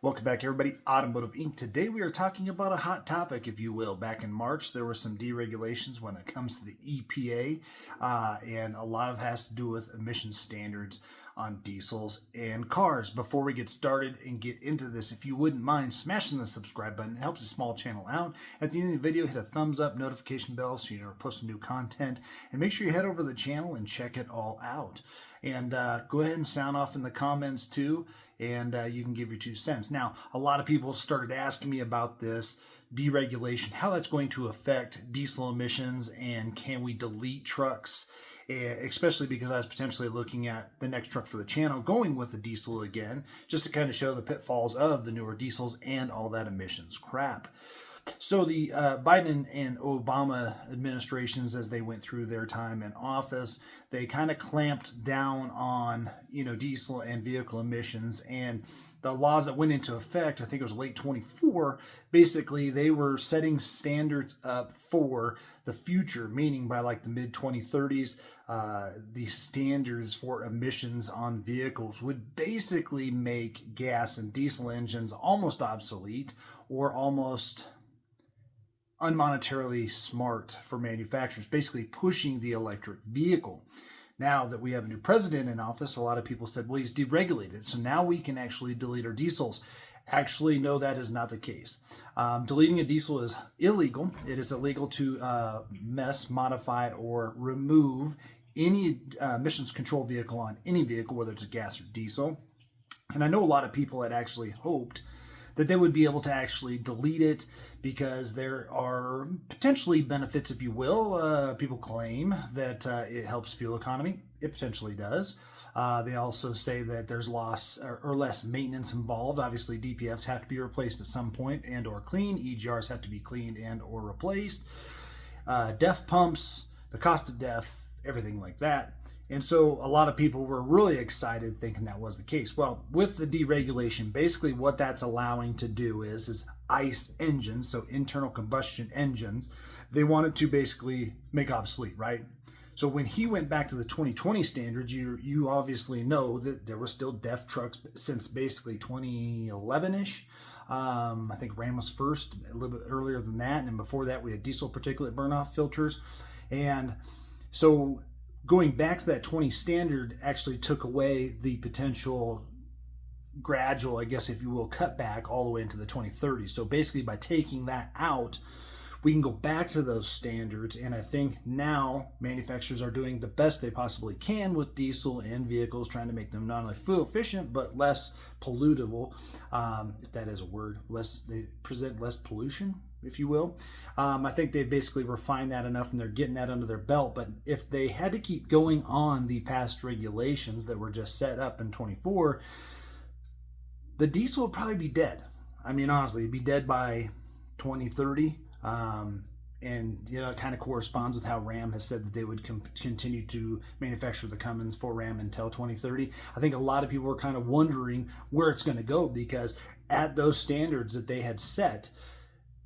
Welcome back, everybody. Automotive Inc. Today we are talking about a hot topic, if you will. Back in March, there were some deregulations when it comes to the EPA, and a lot of it has to do with emission standards on diesels and cars. Before we get started and get into this, if you wouldn't mind smashing the subscribe button, it helps the small channel out. At the end of the video, hit a thumbs up, notification bell so you never post new content, and make sure you head over to the channel and check it all out. And go ahead and sound off in the comments too, and you can give your 2 cents. Now, a lot of people started asking me about this deregulation, how that's going to affect diesel emissions, and can we delete trucks, especially because I was potentially looking at the next truck for the channel going with the diesel again, just to kind of show the pitfalls of the newer diesels and all that emissions crap. So the Biden and Obama administrations, as they went through their time in office, they kind of clamped down on, diesel and vehicle emissions, and the laws that went into effect, I think it was late 24, basically they were setting standards up for the future, meaning by like the mid 2030s, the standards for emissions on vehicles would basically make gas and diesel engines almost obsolete or almost unmonetarily smart for manufacturers, basically pushing the electric vehicle. Now that we have a new president in office, a lot of people said, well, he's deregulated, so now we can actually delete our diesels. Actually, no, that is not the case. Deleting a diesel is illegal. It is illegal to modify, or remove any emissions control vehicle on any vehicle, whether it's a gas or diesel. And I know a lot of people had actually hoped that they would be able to actually delete it because there are potentially benefits, if you will. People claim that it helps fuel economy. It potentially does. They also say that there's loss or less maintenance involved. Obviously, DPFs have to be replaced at some point and or cleaned. EGRs have to be cleaned and or replaced. DEF pumps, the cost of DEF, everything like that. And so a lot of people were really excited thinking that was the case. Well, with the deregulation, basically what that's allowing to do is ICE engines, so internal combustion engines, they wanted to basically make obsolete, right? So when he went back to the 2020 standards, you obviously know that there were still DEF trucks since basically 2011-ish. I think Ram was first, a little bit earlier than that. And before that, we had diesel particulate burn-off filters. And so going back to that 20 standard actually took away the potential gradual, I guess if you will, cutback all the way into the 2030s. So basically by taking that out, we can go back to those standards. And I think now manufacturers are doing the best they possibly can with diesel and vehicles, trying to make them not only fuel efficient, but less pollutable, if that is a word. They present less pollution, if you will. I think they've basically refined that enough and they're getting that under their belt. But if they had to keep going on the past regulations that were just set up in 24, the diesel would probably be dead. I mean, honestly, it'd be dead by 2030. And it kind of corresponds with how Ram has said that they would continue to manufacture the Cummins for Ram until 2030. I think a lot of people are kind of wondering where it's going to go, because at those standards that they had set,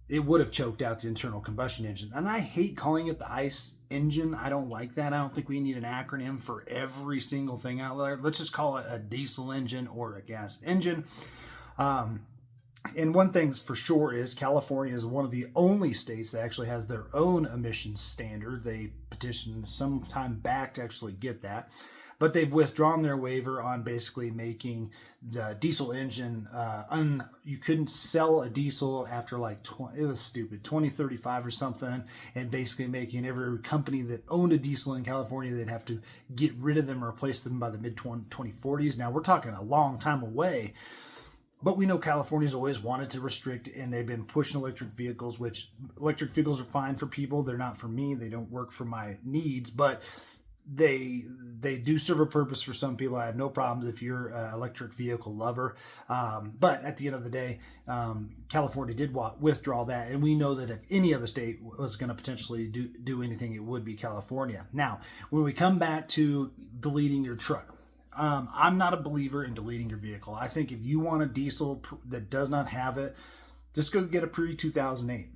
it would have choked out the internal combustion engine. And I hate calling it the ICE engine. I don't like that. I don't think we need an acronym for every single thing out there. Let's just call it a diesel engine or a gas engine. And one thing for sure is California is one of the only states that actually has their own emissions standard. They petitioned some time back to actually get that, but they've withdrawn their waiver on basically making the diesel engine, you couldn't sell a diesel after like, it was stupid, 2035 or something, and basically making every company that owned a diesel in California, they'd have to get rid of them or replace them by the mid-2040s. Now we're talking a long time away. But we know California's always wanted to restrict, and they've been pushing electric vehicles, which electric vehicles are fine for people. They're not for me. They don't work for my needs, but they do serve a purpose for some people. I have no problems if you're an electric vehicle lover. But at the end of the day, California did withdraw that. And we know that if any other state was going to potentially do anything, it would be California. Now, when we come back to deleting your truck, I'm not a believer in deleting your vehicle. I think if you want a diesel that does not have it, just go get a pre-2008.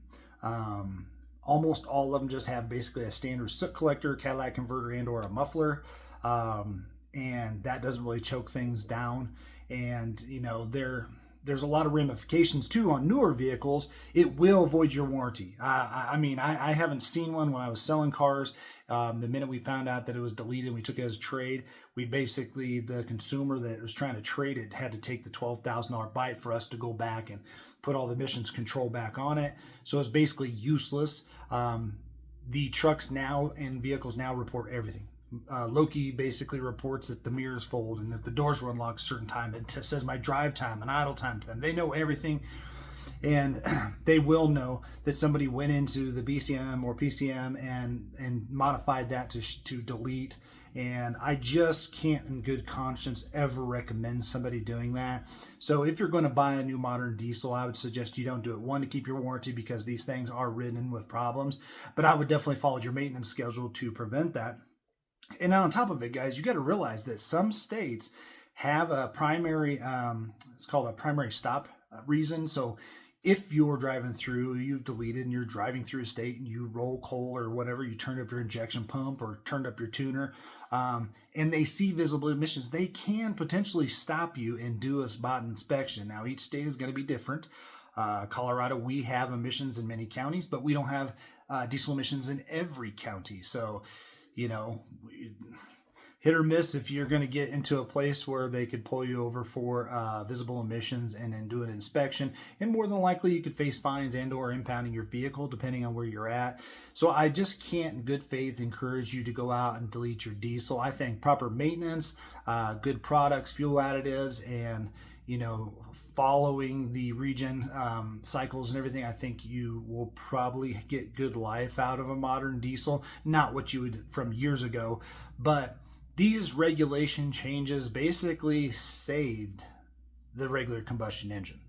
Almost all of them just have basically a standard soot collector, catalytic converter, and or a muffler. And that doesn't really choke things down. And, they're there's a lot of ramifications too on newer vehicles. It will void your warranty. I mean, I haven't seen one when I was selling cars. The minute we found out that it was deleted, we took it as a trade. We basically, the consumer that was trying to trade it had to take the $12,000 bite for us to go back and put all the emissions control back on it. So it's basically useless. The trucks now and vehicles now report everything. Loki basically reports that the mirrors fold and that the doors were unlocked a certain time. It says my drive time and idle time to them. They know everything, and they will know that somebody went into the BCM or PCM and modified that to delete. And I just can't in good conscience ever recommend somebody doing that. So if you're going to buy a new modern diesel, I would suggest you don't do it. One, to keep your warranty, because these things are ridden with problems, but I would definitely follow your maintenance schedule to prevent that. And on top of it, guys, you got to realize that some states have a primary, it's called a primary stop reason. So if you're driving through, you've deleted and you're driving through a state and you roll coal or whatever, you turned up your injection pump or turned up your tuner, and they see visible emissions, they can potentially stop you and do a spot inspection. Now, each state is going to be different. Colorado, we have emissions in many counties, but we don't have diesel emissions in every county. So, you know, hit or miss if you're going to get into a place where they could pull you over for visible emissions and then do an inspection. And more than likely, you could face fines and or impounding your vehicle, depending on where you're at. So I just can't in good faith encourage you to go out and delete your diesel. I think proper maintenance, good products, fuel additives, and following the regen cycles and everything, I think you will probably get good life out of a modern diesel. Not what you would from years ago, but these regulation changes basically saved the regular combustion engine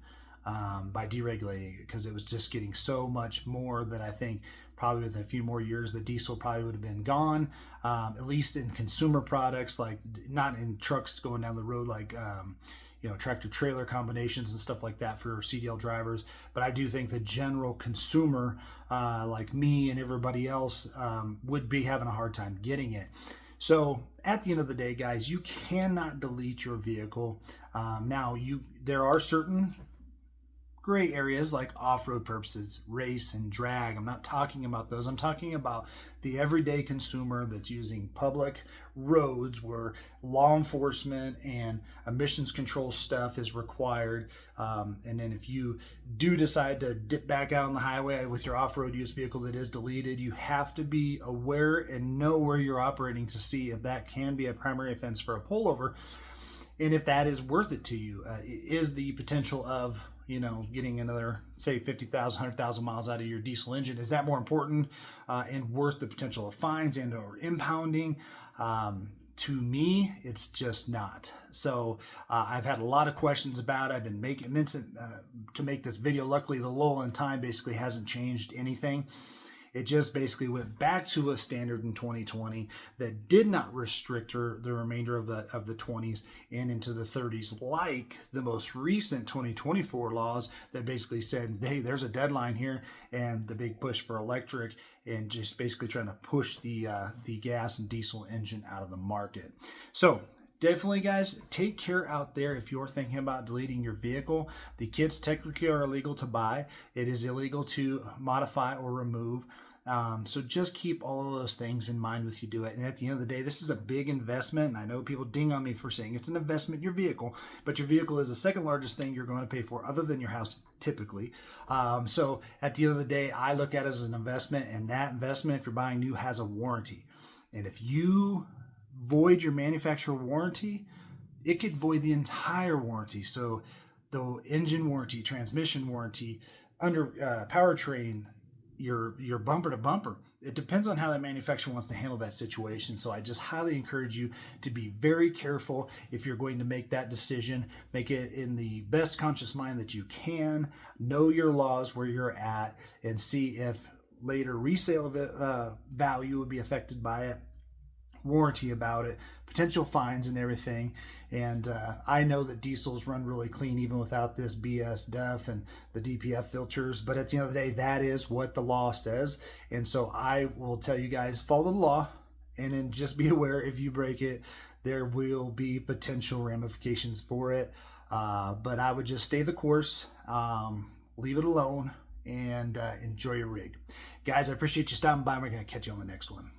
by deregulating it, because it was just getting so much more that I think probably within a few more years the diesel probably would have been gone, at least in consumer products, like not in trucks going down the road like tractor trailer combinations and stuff like that for CDL drivers. But I do think the general consumer like me and everybody else would be having a hard time getting it. So at the end of the day, guys, you cannot delete your vehicle. Now, there are certain gray areas like off-road purposes, race and drag. I'm not talking about those. I'm talking about the everyday consumer that's using public roads where law enforcement and emissions control stuff is required. And then if you do decide to dip back out on the highway with your off-road use vehicle that is deleted, you have to be aware and know where you're operating to see if that can be a primary offense for a pullover. And if that is worth it to you, is the potential of getting another, say, 50,000, 100,000 miles out of your diesel engine, is that more important and worth the potential of fines and or impounding? To me, it's just not. So I've had a lot of questions about it. I've been meant to make this video. Luckily, the lull in time basically hasn't changed anything. It just basically went back to a standard in 2020 that did not restrict the remainder of the 20s and into the 30s, like the most recent 2024 laws that basically said, hey, there's a deadline here, and the big push for electric, and just basically trying to push the gas and diesel engine out of the market. So definitely, guys, take care out there if you're thinking about deleting your vehicle. The kits technically are illegal to buy. It is illegal to modify or remove. So just keep all of those things in mind when you do it. And at the end of the day, this is a big investment. And I know people ding on me for saying it's an investment in your vehicle, but your vehicle is the second largest thing you're going to pay for other than your house typically. So at the end of the day, I look at it as an investment, and that investment, if you're buying new, has a warranty. And if you void your manufacturer warranty, it could void the entire warranty. So the engine warranty, transmission warranty, under powertrain, your bumper to bumper. It depends on how that manufacturer wants to handle that situation. So I just highly encourage you to be very careful if you're going to make that decision. Make it in the best conscious mind that you can. Know your laws where you're at, and see if later resale value would be affected by it, warranty about it, potential fines and everything. And I know that diesels run really clean even without this BS DEF and the DPF filters, but at the end of the day, that is what the law says. And so I will tell you guys, follow the law, and then just be aware if you break it, there will be potential ramifications for it. But I would just stay the course, leave it alone, and enjoy your rig. Guys, I appreciate you stopping by. We're going to catch you on the next one.